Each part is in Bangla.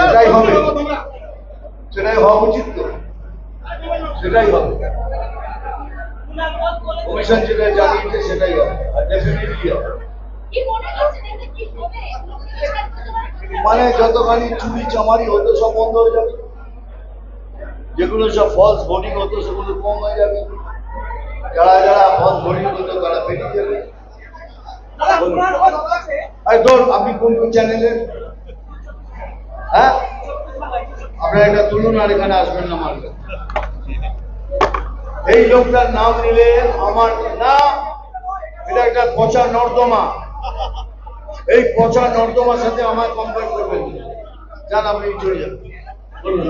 সেটাই হবে, সেটাই হওয়া উচিত তো, সেটাই হবে। কমিশন যেটা জানিয়েছে সেটাই হবে, আর ডেফিনেটলি হবে। মানে যতখানি চুরি চামারি হতো সব বন্ধ হয়ে যাবে, যেগুলো সব ফলস ভোটিং হতো সেগুলো কম হয়ে যাবে, যারা যারা ফলস ভোটিং হতো তারা বেরিয়ে যাবে। আপনি কোন কোন চ্যানেলের? হ্যাঁ, আপনারা এটা তুলুন আর এখানে আসবেন না আমার কাছে। এই লোকটার নাম নিলে আমার না, এটা একটা পচা নর্দমা। এই পচা নর্দমার সাথে আমার কম্পেয়ার করবেন, যান আপনি চলে যান। বলুন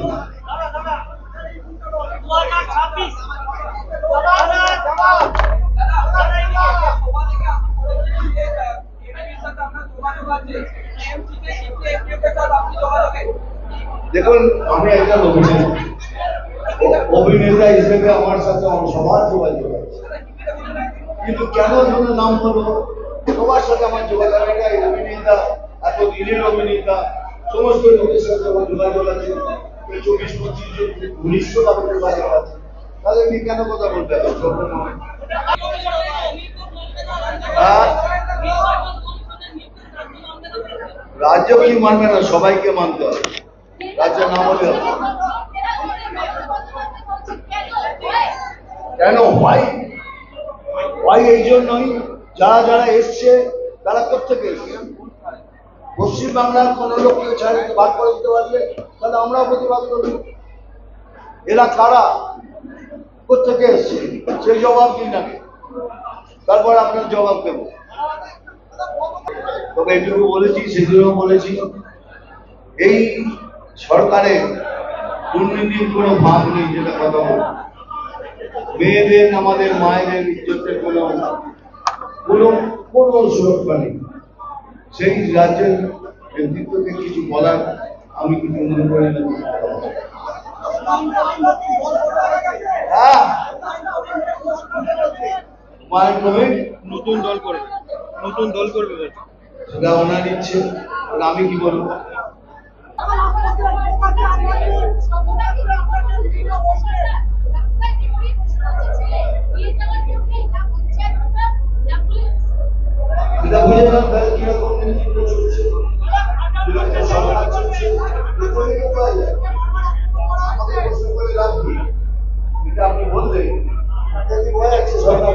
দেখুন, আমি একজন অভিনেতা হিসেবে আমার সাথে সবার যোগাযোগ আছে, কিন্তু কেন যেন নাম হলো সবার সাথে আমার যোগাযোগ, অভিনেতা এত দিনের অভিনেতা সমস্ত লোকের সাথে আমার যোগাযোগ আছে, 24-25 জন ঘনিষ্ঠ তাদের যোগাযোগ আছে, তাদেরকে কেন কথা বলতে হবে? রাজ্য কি মানবে না? সবাইকে মানতে হবে, রাজ্য না বলে হবে কেন? এই জন্যই যারা যারা এসছে তারা কোথেকে এসছে? পশ্চিমবাংলার কোন লোককে ছাড়িয়ে ভাগ করে দিতে পারলে তাহলে আমরাও প্রতিবাদ করবো। এরা কারা, কোথেকে এসছে সেই জবাব দিন আগে, তারপর আপনার জবাব দেব। তবে এটুকু বলেছি, সেদিনও বলেছি, এই সরকারের দুর্নীতির কোনো ভাব নেই, যেটা কথা বল। মেয়েদের, আমাদের মায়েদের ইজ্জতের কোনো সুরক্ষা নেই। সেই রাজ্যের নেতৃত্বকে কিছু বলার আমি কিছু মনে করি না। হ্যাঁ, নতুন দল করবে সেটা ওনার ইচ্ছে, আমি কি বলবো? এটা বুঝে না কিরকম নেতৃত্ব চলছে, আমাকে প্রশ্ন করে লাভ কি? এটা আপনি বললেন বোঝা যাচ্ছে সরকার